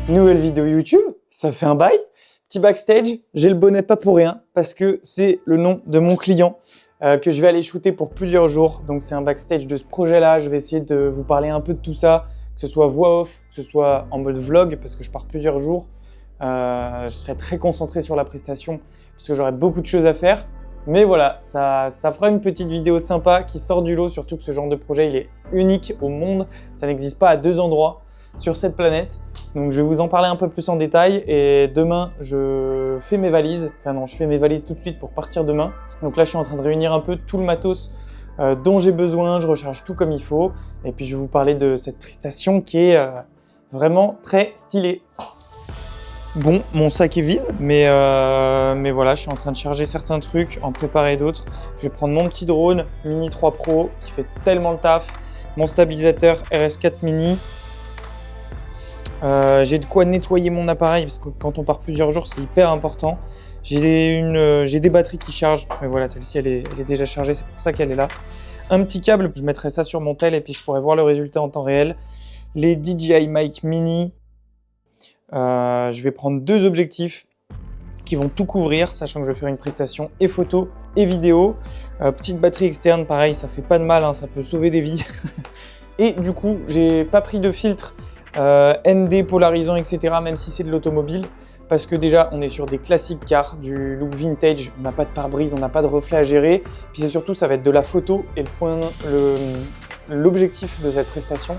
Nouvelle vidéo YouTube, ça fait un bail. Petit backstage, j'ai le bonnet pas pour rien parce que c'est le nom de mon client que je vais aller shooter pour plusieurs jours. Donc c'est un backstage de ce projet-là. Je vais essayer de vous parler un peu de tout ça, que ce soit voix off, que ce soit en mode vlog parce que je pars plusieurs jours. Je serai très concentré sur la prestation parce que j'aurai beaucoup de choses à faire. Mais voilà, ça fera une petite vidéo sympa qui sort du lot, surtout que ce genre de projet, il est unique au monde. Ça n'existe pas à 2 endroits sur cette planète. Donc je vais vous en parler un peu plus en détail et demain je fais mes valises. Enfin non, je fais mes valises tout de suite pour partir demain. Donc là je suis en train de réunir un peu tout le matos dont j'ai besoin, je recharge tout comme il faut. Et puis je vais vous parler de cette prestation qui est vraiment très stylée. Bon, mon sac est vide, mais voilà, je suis en train de charger certains trucs, en préparer d'autres. Je vais prendre mon petit drone Mini 3 Pro qui fait tellement le taf, mon stabilisateur RS4 Mini. J'ai de quoi nettoyer mon appareil parce que quand on part plusieurs jours, c'est hyper important. J'ai des batteries qui chargent, mais voilà, celle-ci elle est déjà chargée, c'est pour ça qu'elle est là. Un petit câble, je mettrai ça sur mon tel et puis je pourrai voir le résultat en temps réel. Les DJI Mic Mini. Je vais prendre 2 objectifs qui vont tout couvrir, sachant que je vais faire une prestation et photo et vidéo. Petite batterie externe, pareil, ça fait pas de mal, hein, ça peut sauver des vies. Et du coup, j'ai pas pris de filtre ND polarisant, etc., même si c'est de l'automobile, parce que déjà, on est sur des classiques cars, du look vintage, on n'a pas de pare-brise, on n'a pas de reflet à gérer. Puis c'est surtout, ça va être de la photo et l'objectif de cette prestation,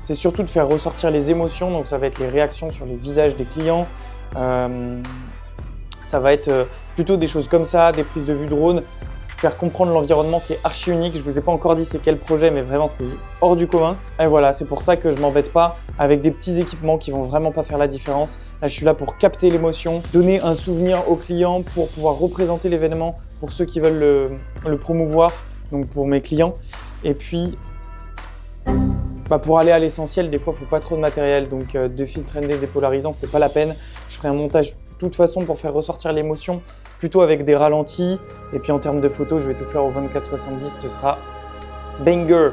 c'est surtout de faire ressortir les émotions, donc ça va être les réactions sur les visages des clients. Ça va être plutôt des choses comme ça, des prises de vue drone, faire comprendre l'environnement qui est archi unique. Je ne vous ai pas encore dit c'est quel projet, mais vraiment c'est hors du commun. Et voilà, c'est pour ça que je ne m'embête pas avec des petits équipements qui vont vraiment pas faire la différence. Là, je suis là pour capter l'émotion, donner un souvenir aux clients pour pouvoir représenter l'événement pour ceux qui veulent le promouvoir, donc pour mes clients. Et puis, pour aller à l'essentiel, des fois, il ne faut pas trop de matériel. Donc, de filtres ND dépolarisants, c'est pas la peine. Je ferai un montage de toute façon pour faire ressortir l'émotion, plutôt avec des ralentis. Et puis, en termes de photos, je vais tout faire au 24-70. Ce sera banger.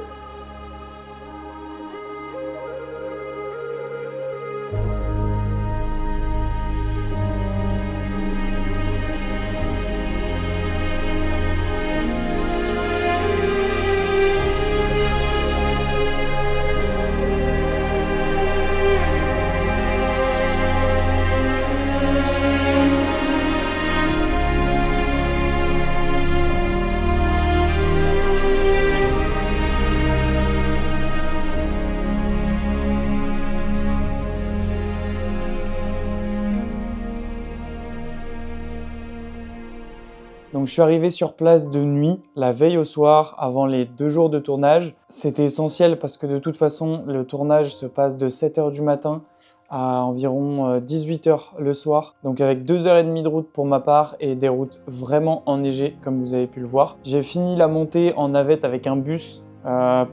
Donc je suis arrivé sur place de nuit, la veille au soir, avant les 2 jours de tournage. C'était essentiel parce que de toute façon, le tournage se passe de 7h du matin à environ 18h le soir. Donc avec 2h30 de route pour ma part et des routes vraiment enneigées comme vous avez pu le voir. J'ai fini la montée en navette avec un bus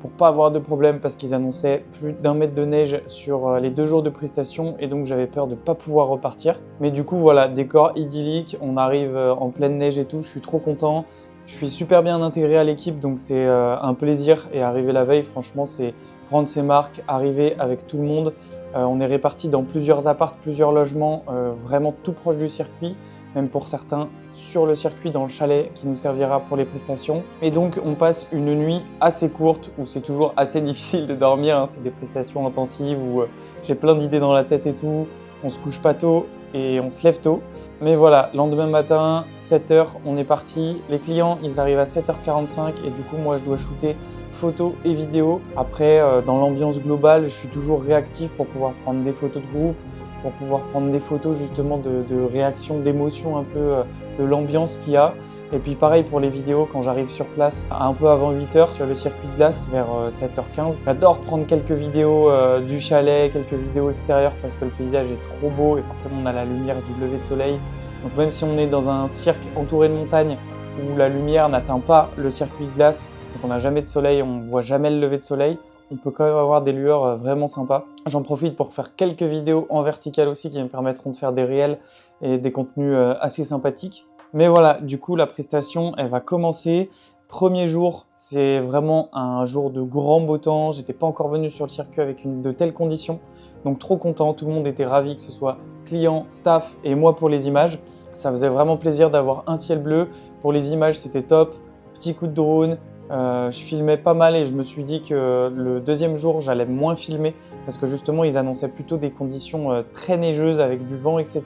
pour pas avoir de problème parce qu'ils annonçaient plus d'1 mètre de neige sur les 2 jours de prestation et donc j'avais peur de pas pouvoir repartir. Mais du coup voilà, décor idyllique, on arrive en pleine neige et tout, je suis trop content. Je suis super bien intégré à l'équipe donc c'est un plaisir et arriver la veille franchement c'est prendre ses marques, arriver avec tout le monde. On est répartis dans plusieurs apparts, plusieurs logements, vraiment tout proche du circuit. Même pour certains sur le circuit dans le chalet qui nous servira pour les prestations. Et donc on passe une nuit assez courte où c'est toujours assez difficile de dormir, hein. C'est des prestations intensives où j'ai plein d'idées dans la tête et tout, on se couche pas tôt et on se lève tôt. Mais voilà, lendemain matin, 7h, on est parti. Les clients, ils arrivent à 7h45 et du coup moi je dois shooter photos et vidéos. Après, dans l'ambiance globale, je suis toujours réactif pour pouvoir prendre des photos de groupe, pour pouvoir prendre des photos justement de réaction, d'émotion un peu de l'ambiance qu'il y a. Et puis pareil pour les vidéos, quand j'arrive sur place un peu avant 8h sur le circuit de glace, vers 7h15. J'adore prendre quelques vidéos du chalet, quelques vidéos extérieures parce que le paysage est trop beau et forcément on a la lumière du lever de soleil. Donc même si on est dans un cirque entouré de montagnes où la lumière n'atteint pas le circuit de glace, donc on n'a jamais de soleil, on ne voit jamais le lever de soleil, on peut quand même avoir des lueurs vraiment sympas. J'en profite pour faire quelques vidéos en vertical aussi qui me permettront de faire des réels et des contenus assez sympathiques. Mais voilà, du coup la prestation elle va commencer. Premier jour, c'est vraiment un jour de grand beau temps. J'étais pas encore venu sur le circuit avec de telles conditions. Donc trop content, tout le monde était ravi, que ce soit client, staff et moi pour les images. Ça faisait vraiment plaisir d'avoir un ciel bleu. Pour les images, c'était top. Petit coup de drone. Je filmais pas mal et je me suis dit que le deuxième jour, j'allais moins filmer parce que justement, ils annonçaient plutôt des conditions très neigeuses avec du vent, etc.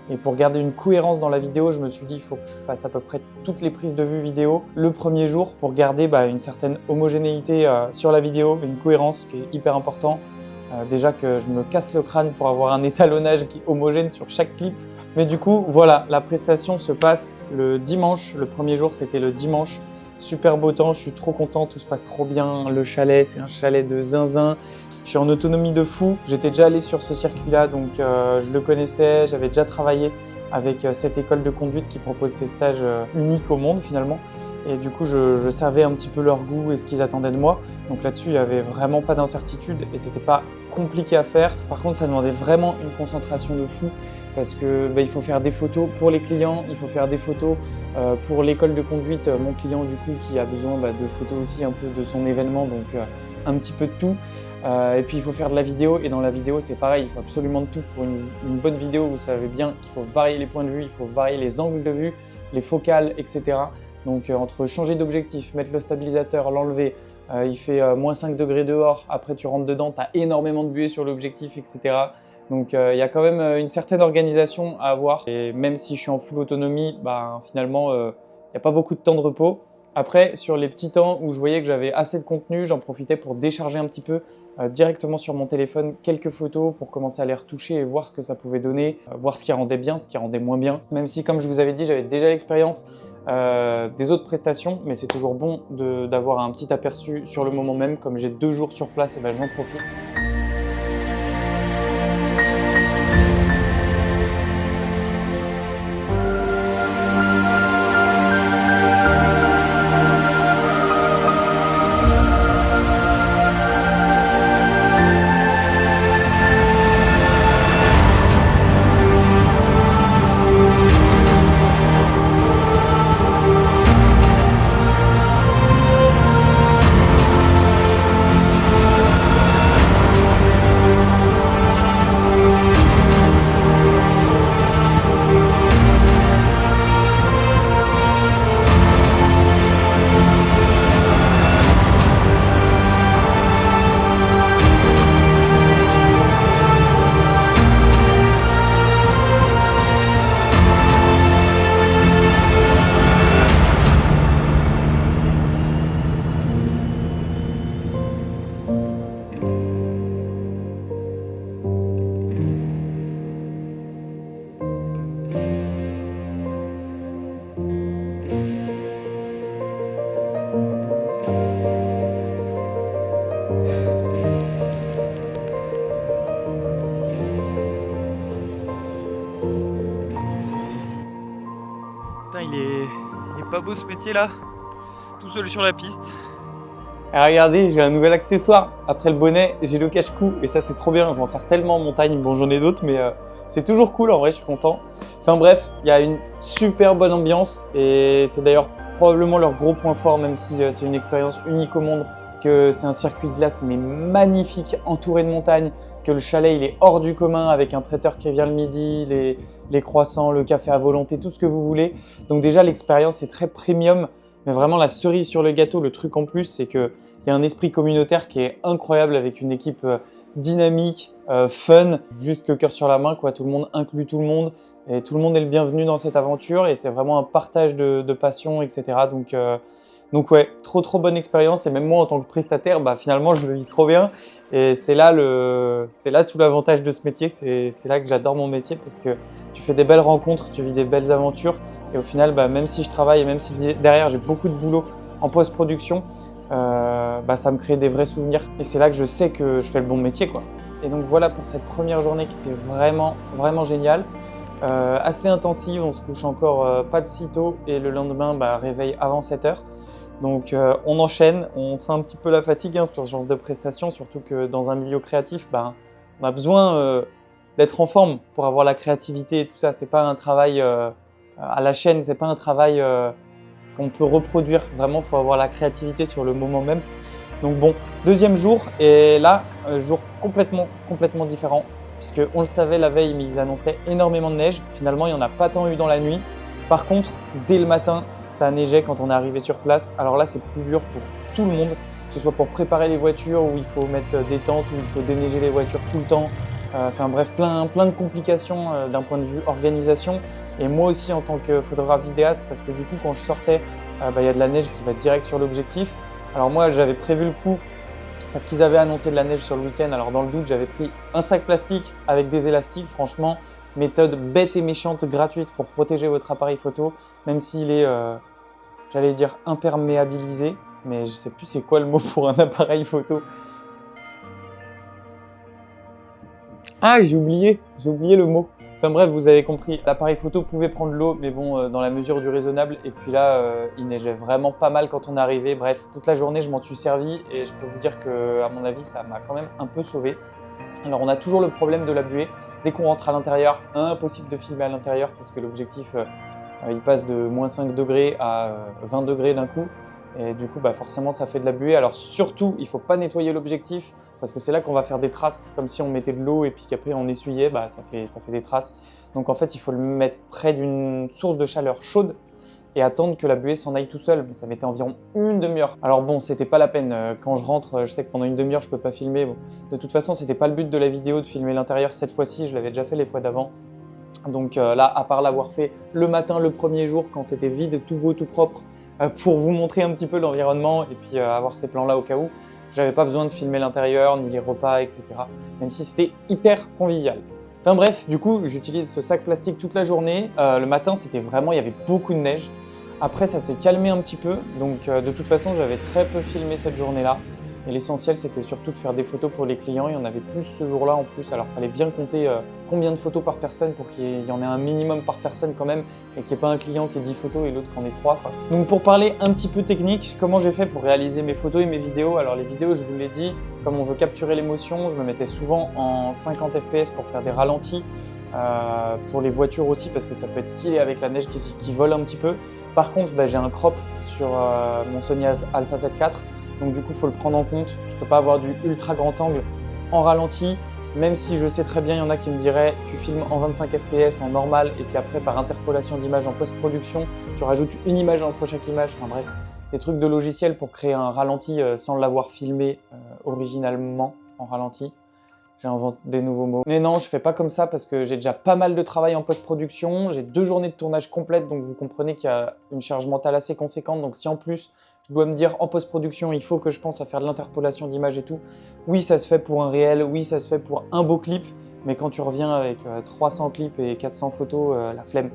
Et pour garder une cohérence dans la vidéo, je me suis dit il faut que je fasse à peu près toutes les prises de vue vidéo le premier jour pour garder une certaine homogénéité sur la vidéo, une cohérence qui est hyper important. Déjà que je me casse le crâne pour avoir un étalonnage qui est homogène sur chaque clip. Mais du coup, voilà, la prestation se passe le dimanche. Le premier jour, c'était le dimanche. Super beau temps, je suis trop content, tout se passe trop bien. Le chalet, c'est un chalet de zinzin. Je suis en autonomie de fou. J'étais déjà allé sur ce circuit-là, donc je le connaissais. J'avais déjà travaillé avec cette école de conduite qui propose ces stages uniques au monde finalement. Et du coup, je savais un petit peu leur goût et ce qu'ils attendaient de moi. Donc là-dessus, il n'y avait vraiment pas d'incertitude et c'était pas compliqué à faire. Par contre, ça demandait vraiment une concentration de fou parce que il faut faire des photos pour les clients, il faut faire des photos pour l'école de conduite, mon client du coup qui a besoin de photos aussi un peu de son événement, donc un petit peu de tout. Et puis il faut faire de la vidéo et dans la vidéo c'est pareil, il faut absolument de tout. Pour une bonne vidéo, vous savez bien qu'il faut varier les points de vue, il faut varier les angles de vue, les focales, etc. Donc entre changer d'objectif, mettre le stabilisateur, l'enlever, il fait moins 5 degrés dehors, après tu rentres dedans, tu as énormément de buée sur l'objectif, etc. Donc il y a quand même une certaine organisation à avoir. Et même si je suis en full autonomie, finalement il n'y a pas beaucoup de temps de repos. Après, sur les petits temps où je voyais que j'avais assez de contenu, j'en profitais pour décharger un petit peu directement sur mon téléphone quelques photos pour commencer à les retoucher et voir ce que ça pouvait donner, voir ce qui rendait bien, ce qui rendait moins bien. Même si, comme je vous avais dit, j'avais déjà l'expérience des autres prestations, mais c'est toujours bon d'avoir un petit aperçu sur le moment même. Comme j'ai 2 jours sur place, et j'en profite. Putain, il est pas beau ce métier là, tout seul sur la piste. Et regardez, j'ai un nouvel accessoire. Après le bonnet, j'ai le cache-cou et ça c'est trop bien. Je m'en sers tellement en montagne. Bon, j'en ai d'autres, mais c'est toujours cool en vrai, je suis content. Enfin bref, il y a une super bonne ambiance et c'est d'ailleurs probablement leur gros point fort, même si c'est une expérience unique au monde, que c'est un circuit de glace mais magnifique, entouré de montagnes, que le chalet il est hors du commun avec un traiteur qui vient le midi, les croissants, le café à volonté, tout ce que vous voulez. Donc déjà l'expérience est très premium, mais vraiment la cerise sur le gâteau, le truc en plus, c'est qu'il y a un esprit communautaire qui est incroyable avec une équipe dynamique, fun, juste le cœur sur la main, quoi. Tout le monde inclut tout le monde et tout le monde est le bienvenu dans cette aventure et c'est vraiment un partage de passion, etc. Donc ouais, trop bonne expérience et même moi en tant que prestataire, finalement je le vis trop bien et c'est là tout l'avantage de ce métier, c'est là que j'adore mon métier parce que tu fais des belles rencontres, tu vis des belles aventures et au final même si je travaille et même si derrière j'ai beaucoup de boulot en post-production, ça me crée des vrais souvenirs et c'est là que je sais que je fais le bon métier, quoi. Et donc voilà pour cette première journée qui était vraiment géniale. Assez intensive, on se couche encore pas de si tôt et le lendemain réveil avant 7h. Donc on enchaîne, on sent un petit peu la fatigue sur ce genre de prestation, surtout que dans un milieu créatif, on a besoin d'être en forme pour avoir la créativité et tout ça. C'est pas un travail à la chaîne, c'est pas un travail qu'on peut reproduire. Vraiment, il faut avoir la créativité sur le moment même. Donc bon, deuxième jour, et là, jour complètement différent, puisque on le savait la veille, mais ils annonçaient énormément de neige. Finalement, il n'y en a pas tant eu dans la nuit. Par contre, dès le matin, ça neigeait quand on est arrivé sur place. Alors là, c'est plus dur pour tout le monde, que ce soit pour préparer les voitures, où il faut mettre des tentes, où il faut déneiger les voitures tout le temps. Enfin bref, plein de complications d'un point de vue organisation. Et moi aussi en tant que photographe vidéaste, parce que du coup, quand je sortais, il y a de la neige qui va direct sur l'objectif. Alors moi, j'avais prévu le coup parce qu'ils avaient annoncé de la neige sur le week-end. Alors dans le doute, j'avais pris un sac plastique avec des élastiques. Franchement, méthode bête et méchante, gratuite pour protéger votre appareil photo, même s'il est, j'allais dire imperméabilisé, mais je sais plus c'est quoi le mot pour un appareil photo. Ah, j'ai oublié le mot. Enfin bref, vous avez compris, l'appareil photo pouvait prendre l'eau, mais bon, dans la mesure du raisonnable. Et puis là, il neigeait vraiment pas mal quand on est arrivé. Bref, toute la journée, je m'en suis servi et je peux vous dire que, à mon avis, ça m'a quand même un peu sauvé. Alors, on a toujours le problème de la buée. Dès qu'on rentre à l'intérieur, impossible de filmer à l'intérieur parce que l'objectif, il passe de moins 5 degrés à 20 degrés d'un coup. Et du coup, forcément, ça fait de la buée. Alors surtout, il ne faut pas nettoyer l'objectif parce que c'est là qu'on va faire des traces, comme si on mettait de l'eau et puis qu'après on essuyait, ça fait des traces. Donc en fait, il faut le mettre près d'une source de chaleur chaude et attendre que la buée s'en aille tout seul. Mais ça mettait environ une demi-heure. Alors bon, c'était pas la peine. Quand je rentre, je sais que pendant une demi-heure, je peux pas filmer. Bon, de toute façon, c'était pas le but de la vidéo de filmer l'intérieur cette fois-ci. Je l'avais déjà fait les fois d'avant. Donc là, à part l'avoir fait le matin, le premier jour, quand c'était vide, tout beau, tout propre, pour vous montrer un petit peu l'environnement et puis avoir ces plans-là au cas où, j'avais pas besoin de filmer l'intérieur, ni les repas, etc. Même si c'était hyper convivial. Enfin bref, du coup, j'utilise ce sac plastique toute la journée. Le matin, c'était vraiment, il y avait beaucoup de neige. Après, ça s'est calmé un petit peu. Donc de toute façon, j'avais très peu filmé cette journée-là. Et l'essentiel, c'était surtout de faire des photos pour les clients. Il y en avait plus ce jour-là en plus. Alors, il fallait bien compter combien de photos par personne pour qu'il y en ait un minimum par personne quand même et qu'il n'y ait pas un client qui ait 10 photos et l'autre qui en ait 3. Donc, pour parler un petit peu technique, comment j'ai fait pour réaliser mes photos et mes vidéos? Alors, les vidéos, je vous l'ai dit, comme on veut capturer l'émotion, je me mettais souvent en 50 fps pour faire des ralentis. Pour les voitures aussi, parce que ça peut être stylé avec la neige qui vole un petit peu. Par contre, j'ai un crop sur mon Sony Alpha 7 IV. Donc du coup, il faut le prendre en compte. Je ne peux pas avoir du ultra grand angle en ralenti, même si je sais très bien, il y en a qui me diraient tu filmes en 25 fps en normal et puis après par interpolation d'image en post-production, tu rajoutes une image entre chaque image. Enfin bref, des trucs de logiciel pour créer un ralenti sans l'avoir filmé originalement en ralenti. J'invente des nouveaux mots. Mais non, je fais pas comme ça parce que j'ai déjà pas mal de travail en post-production. J'ai 2 journées de tournage complètes, donc vous comprenez qu'il y a une charge mentale assez conséquente. Donc si en plus, je dois me dire en post-production, il faut que je pense à faire de l'interpolation d'images et tout. Oui, ça se fait pour un réel, oui, ça se fait pour un beau clip. Mais quand tu reviens avec 300 clips et 400 photos, la flemme.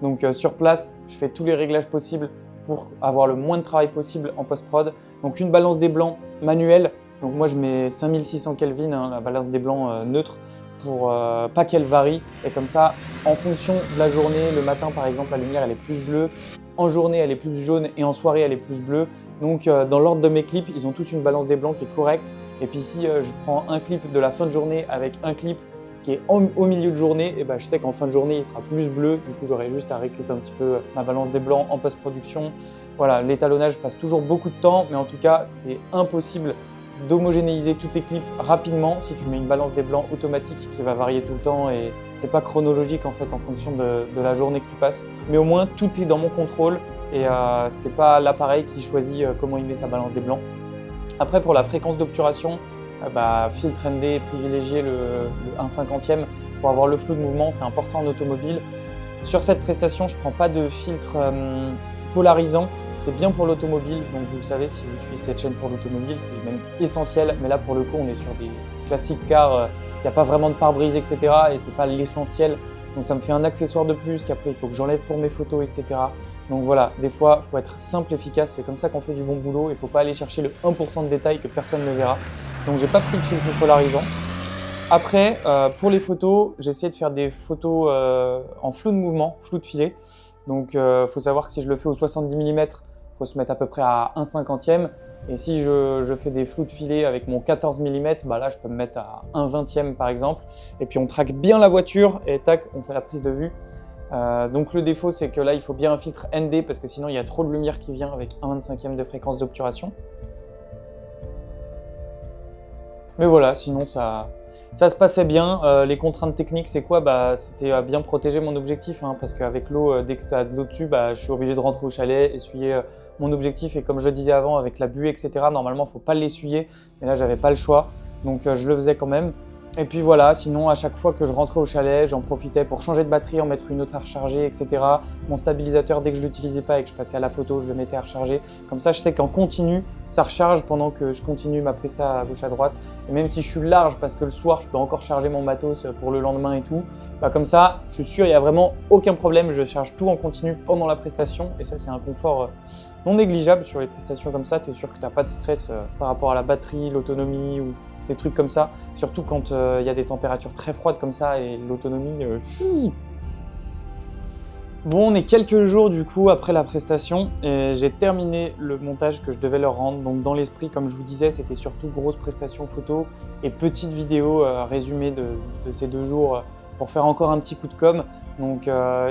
Donc sur place, je fais tous les réglages possibles pour avoir le moins de travail possible en post-prod. Donc une balance des blancs manuelle. Donc moi je mets 5600 Kelvin, la balance des blancs neutre, pour pas qu'elle varie. Et comme ça, en fonction de la journée, le matin par exemple, la lumière elle est plus bleue, en journée elle est plus jaune et en soirée elle est plus bleue. Donc dans l'ordre de mes clips, ils ont tous une balance des blancs qui est correcte. Et puis si je prends un clip de la fin de journée avec un clip qui est au milieu de journée, et je sais qu'en fin de journée il sera plus bleu. Du coup j'aurai juste à récupérer un petit peu ma balance des blancs en post-production. Voilà, l'étalonnage passe toujours beaucoup de temps, mais en tout cas c'est impossible d'homogénéiser tous tes clips rapidement si tu mets une balance des blancs automatique qui va varier tout le temps et c'est pas chronologique en fait en fonction de la journée que tu passes. Mais au moins tout est dans mon contrôle et c'est pas l'appareil qui choisit comment il met sa balance des blancs. Après pour la fréquence d'obturation, filtre ND, privilégier le 1/50e pour avoir le flou de mouvement, c'est important en automobile. Sur cette prestation, je prends pas de filtre polarisant, c'est bien pour l'automobile, donc vous le savez, si vous suivez cette chaîne pour l'automobile, c'est même essentiel, mais là pour le coup on est sur des classiques cars, il n'y a pas vraiment de pare-brise, etc. et c'est pas l'essentiel, donc ça me fait un accessoire de plus qu'après il faut que j'enlève pour mes photos, etc. Donc voilà, des fois il faut être simple, efficace, c'est comme ça qu'on fait du bon boulot, il ne faut pas aller chercher le 1% de détail que personne ne verra. Donc j'ai pas pris le filtre polarisant. Après, pour les photos, j'ai essayé de faire des photos en flou de mouvement, flou de filet. Donc, faut savoir que si je le fais au 70 mm, il faut se mettre à peu près à 1/50e. Et si je fais des flous de filet avec mon 14 mm, là, je peux me mettre à 1/20e par exemple. Et puis, on traque bien la voiture et tac, on fait la prise de vue. Donc le défaut, c'est que là, il faut bien un filtre ND parce que sinon, il y a trop de lumière qui vient avec 1/25e de fréquence d'obturation. Mais voilà, sinon ça se passait bien. Les contraintes techniques, c'est quoi? C'était bien protéger mon objectif, hein, parce qu'avec l'eau, dès que tu as de l'eau dessus, je suis obligé de rentrer au chalet, essuyer mon objectif. Et comme je le disais avant, avec la buée, etc., normalement, il ne faut pas l'essuyer. Mais là, j'avais pas le choix, donc je le faisais quand même. Et puis voilà, sinon à chaque fois que je rentrais au chalet, j'en profitais pour changer de batterie, en mettre une autre à recharger, etc. Mon stabilisateur, dès que je ne l'utilisais pas et que je passais à la photo, je le mettais à recharger. Comme ça, je sais qu'en continu, ça recharge pendant que je continue ma presta à gauche à droite. Et même si je suis large, parce que le soir, je peux encore charger mon matos pour le lendemain et tout, comme ça, je suis sûr, il n'y a vraiment aucun problème. Je charge tout en continu pendant la prestation. Et ça, c'est un confort non négligeable sur les prestations comme ça. Tu es sûr que tu n'as pas de stress par rapport à la batterie, l'autonomie ou des trucs comme ça, surtout quand il y a des températures très froides comme ça et l'autonomie. Bon, on est quelques jours du coup après la prestation et j'ai terminé le montage que je devais leur rendre. Donc dans l'esprit, comme je vous disais, c'était surtout grosse prestation photo et petite vidéo résumée de ces 2 jours pour faire encore un petit coup de com'. Donc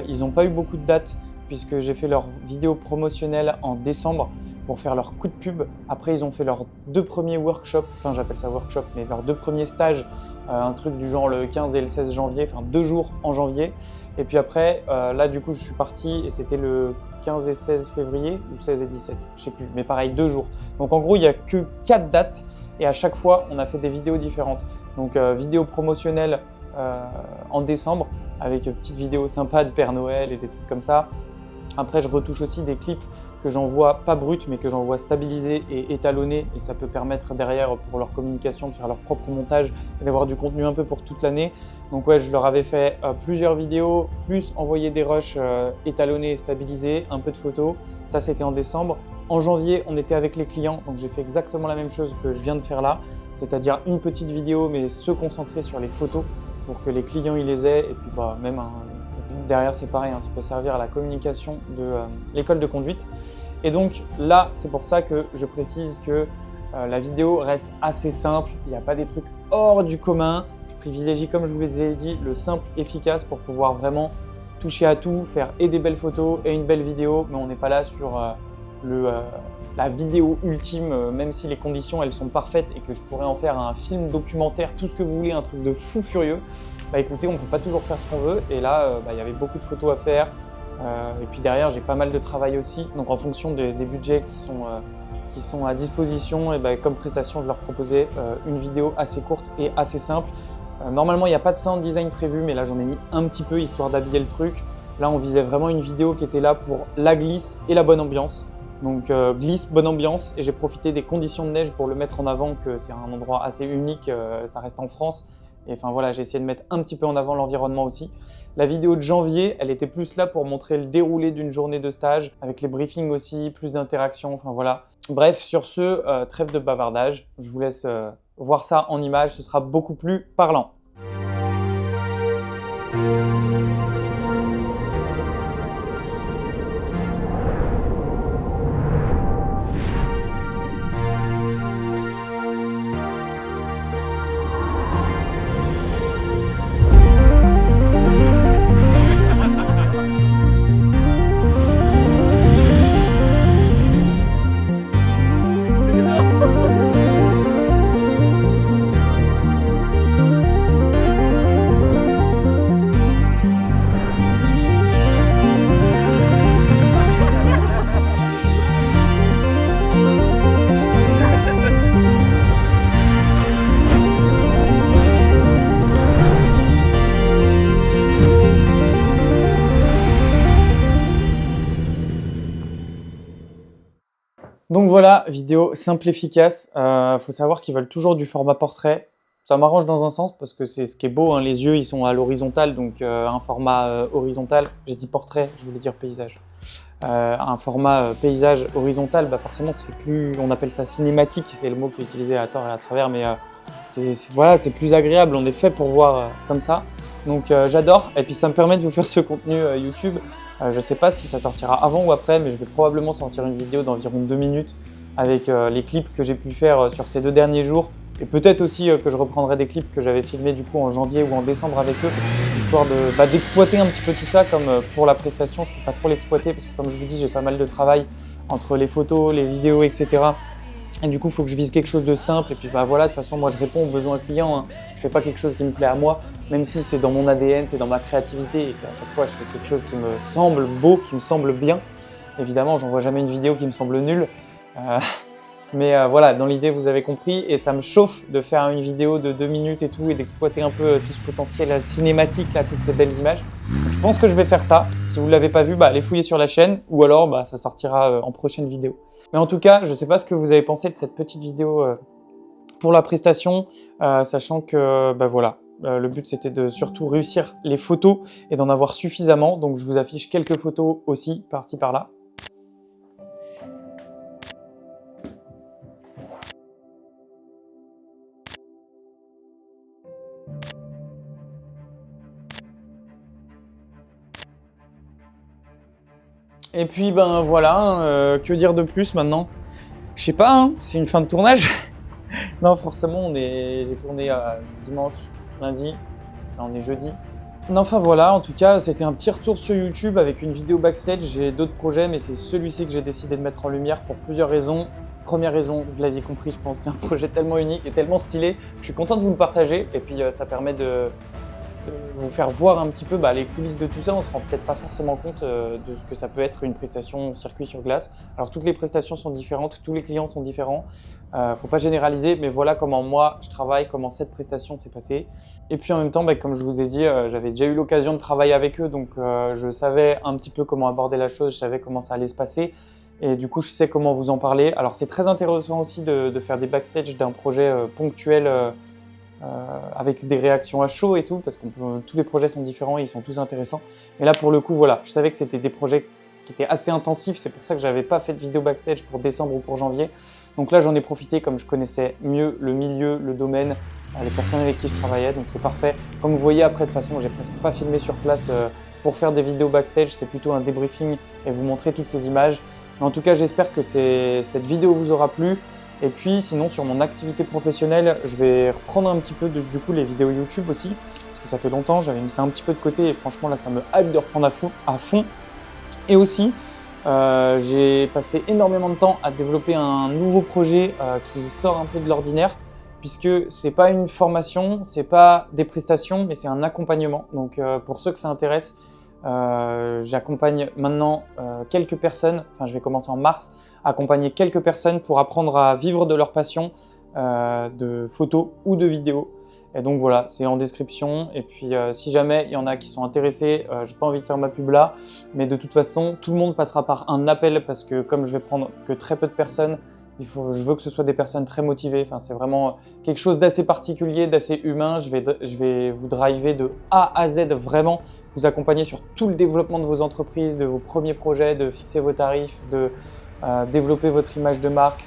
ils n'ont pas eu beaucoup de dates puisque j'ai fait leur vidéo promotionnelle en décembre pour faire leur coup de pub. Après, ils ont fait leurs 2 premiers workshops, enfin j'appelle ça workshop, mais leurs 2 premiers stages, un truc du genre le 15 et le 16 janvier, enfin 2 jours en janvier. Et puis après, là du coup, je suis parti et c'était le 15 et 16 février, ou 16 et 17, je sais plus, mais pareil, 2 jours. Donc en gros, il n'y a que 4 dates et à chaque fois, on a fait des vidéos différentes. Donc vidéo promotionnelle en décembre, avec une petite vidéo sympa de Père Noël et des trucs comme ça. Après, je retouche aussi des clips que j'envoie pas bruts, mais que j'envoie stabilisés et étalonnés. Et ça peut permettre derrière, pour leur communication, de faire leur propre montage et d'avoir du contenu un peu pour toute l'année. Donc ouais, je leur avais fait plusieurs vidéos, plus envoyer des rushs étalonnés et stabilisés, un peu de photos. Ça, c'était en décembre. En janvier, on était avec les clients, donc j'ai fait exactement la même chose que je viens de faire là. C'est-à-dire une petite vidéo, mais se concentrer sur les photos pour que les clients ils les aient. Et puis même derrière, c'est pareil, ça peut servir à la communication de l'école de conduite. Et donc là, c'est pour ça que je précise que la vidéo reste assez simple. Il n'y a pas des trucs hors du commun. Je privilégie, comme je vous les ai dit, le simple, efficace pour pouvoir vraiment toucher à tout, faire et des belles photos et une belle vidéo. Mais on n'est pas là sur la vidéo ultime, même si les conditions elles sont parfaites et que je pourrais en faire un film documentaire, tout ce que vous voulez, un truc de fou furieux. Écoutez, on ne peut pas toujours faire ce qu'on veut et là, il y avait beaucoup de photos à faire et puis derrière, j'ai pas mal de travail aussi. Donc en fonction des budgets qui sont à disposition, et comme prestation, je leur proposais une vidéo assez courte et assez simple. Normalement, il n'y a pas de sound design prévu, mais là, j'en ai mis un petit peu histoire d'habiller le truc. Là, on visait vraiment une vidéo qui était là pour la glisse et la bonne ambiance. Donc glisse, bonne ambiance, et j'ai profité des conditions de neige pour le mettre en avant, que c'est un endroit assez unique, ça reste en France. Et enfin voilà, j'ai essayé de mettre un petit peu en avant l'environnement aussi. La vidéo de janvier, elle était plus là pour montrer le déroulé d'une journée de stage, avec les briefings aussi, plus d'interaction, enfin voilà. Bref, sur ce, trêve de bavardage, je vous laisse voir ça en images, ce sera beaucoup plus parlant. Donc voilà, vidéo simple, efficace. Faut savoir qu'ils veulent toujours du format portrait. Ça m'arrange dans un sens parce que c'est ce qui est beau, les yeux ils sont à l'horizontale, donc un format horizontal. J'ai dit portrait, je voulais dire paysage. Un format paysage horizontal, forcément c'est plus, on appelle ça cinématique, c'est le mot qui est utilisé à tort et à travers, mais voilà, c'est plus agréable, on est fait pour voir comme ça. Donc j'adore, et puis ça me permet de vous faire ce contenu YouTube. Je ne sais pas si ça sortira avant ou après, mais je vais probablement sortir une vidéo d'environ 2 minutes avec les clips que j'ai pu faire sur ces 2 derniers jours Et peut-être aussi que je reprendrai des clips que j'avais filmés du coup en janvier ou en décembre avec eux, histoire d'exploiter un petit peu tout ça. Comme pour la prestation, je ne peux pas trop l'exploiter parce que comme je vous dis, j'ai pas mal de travail entre les photos, les vidéos, etc. Et du coup, il faut que je vise quelque chose de simple. Et puis voilà, de toute façon, moi je réponds aux besoins clients. Hein. Je fais pas quelque chose qui me plaît à moi, même si c'est dans mon ADN, c'est dans ma créativité. Et qu'à chaque fois, je fais quelque chose qui me semble beau, qui me semble bien. Évidemment, j'envoie jamais une vidéo qui me semble nulle. Mais voilà, dans l'idée, vous avez compris. Et ça me chauffe de faire une vidéo de 2 minutes et tout, et d'exploiter un peu tout ce potentiel cinématique, là, toutes ces belles images. Donc, je pense que je vais faire ça. Si vous ne l'avez pas vu, allez fouiller sur la chaîne, ou alors ça sortira en prochaine vidéo. Mais en tout cas, je ne sais pas ce que vous avez pensé de cette petite vidéo pour la prestation, sachant que voilà. Le but, c'était de surtout réussir les photos et d'en avoir suffisamment. Donc, je vous affiche quelques photos aussi, par-ci, par-là. Et puis voilà, que dire de plus maintenant? Je sais pas, hein, c'est une fin de tournage. Non, forcément, j'ai tourné dimanche, lundi, là on est jeudi. Non, enfin voilà, en tout cas, c'était un petit retour sur YouTube avec une vidéo backstage. J'ai d'autres projets, mais c'est celui-ci que j'ai décidé de mettre en lumière pour plusieurs raisons. Première raison, vous l'aviez compris, je pense, c'est un projet tellement unique et tellement stylé. Je suis content de vous le partager et puis ça permet de vous faire voir un petit peu les coulisses de tout ça. On ne se rend peut-être pas forcément compte de ce que ça peut être une prestation circuit sur glace. Alors toutes les prestations sont différentes, tous les clients sont différents. Faut pas généraliser, mais voilà comment moi je travaille, comment cette prestation s'est passée. Et puis en même temps, comme je vous ai dit, j'avais déjà eu l'occasion de travailler avec eux, donc je savais un petit peu comment aborder la chose, je savais comment ça allait se passer. Et du coup, je sais comment vous en parler. Alors c'est très intéressant aussi de faire des backstage d'un projet ponctuel avec des réactions à chaud et tout, parce que tous les projets sont différents et ils sont tous intéressants. Mais là, pour le coup, voilà, je savais que c'était des projets qui étaient assez intensifs, c'est pour ça que j'avais pas fait de vidéo backstage pour décembre ou pour janvier. Donc là, j'en ai profité comme je connaissais mieux le milieu, le domaine, les personnes avec qui je travaillais, donc c'est parfait. Comme vous voyez, après, de toute façon, j'ai presque pas filmé sur place pour faire des vidéos backstage, c'est plutôt un débriefing et vous montrer toutes ces images. Mais en tout cas, j'espère que cette vidéo vous aura plu. Et puis sinon sur mon activité professionnelle, je vais reprendre un petit peu du coup les vidéos YouTube aussi, parce que ça fait longtemps, j'avais mis ça un petit peu de côté et franchement là ça me hype de reprendre à fond. Et aussi, j'ai passé énormément de temps à développer un nouveau projet qui sort un peu de l'ordinaire, puisque c'est pas une formation, c'est pas des prestations, mais c'est un accompagnement. Donc pour ceux que ça intéresse, j'accompagne maintenant quelques personnes, enfin je vais commencer en mars, accompagner quelques personnes pour apprendre à vivre de leur passion de photos ou de vidéos. Et donc voilà, c'est en description. Et puis si jamais il y en a qui sont intéressés, j'ai pas envie de faire ma pub là, mais de toute façon, tout le monde passera par un appel parce que comme je vais prendre que très peu de personnes, je veux que ce soit des personnes très motivées. Enfin, c'est vraiment quelque chose d'assez particulier, d'assez humain. Je vais vous driver de A à Z, vraiment vous accompagner sur tout le développement de vos entreprises, de vos premiers projets, de fixer vos tarifs, de développer votre image de marque,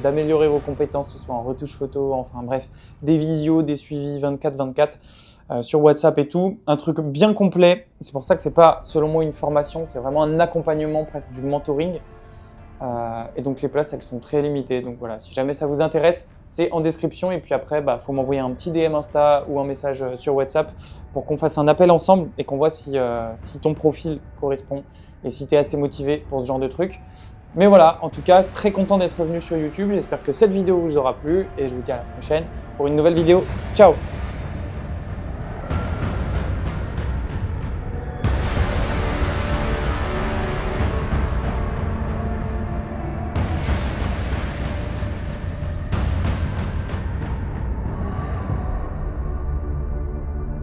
d'améliorer vos compétences, que ce soit en retouche photo, enfin bref, des visios, des suivis 24/24 sur WhatsApp et tout. Un truc bien complet. C'est pour ça que c'est pas, selon moi, une formation, c'est vraiment un accompagnement, presque du mentoring. Et donc les places elles sont très limitées, donc voilà, si jamais ça vous intéresse, c'est en description. Et puis après, faut m'envoyer un petit DM Insta ou un message sur WhatsApp pour qu'on fasse un appel ensemble et qu'on voit si ton profil correspond et si tu es assez motivé pour ce genre de truc. Mais voilà, en tout cas, très content d'être revenu sur YouTube. J'espère que cette vidéo vous aura plu et je vous dis à la prochaine pour une nouvelle vidéo. Ciao!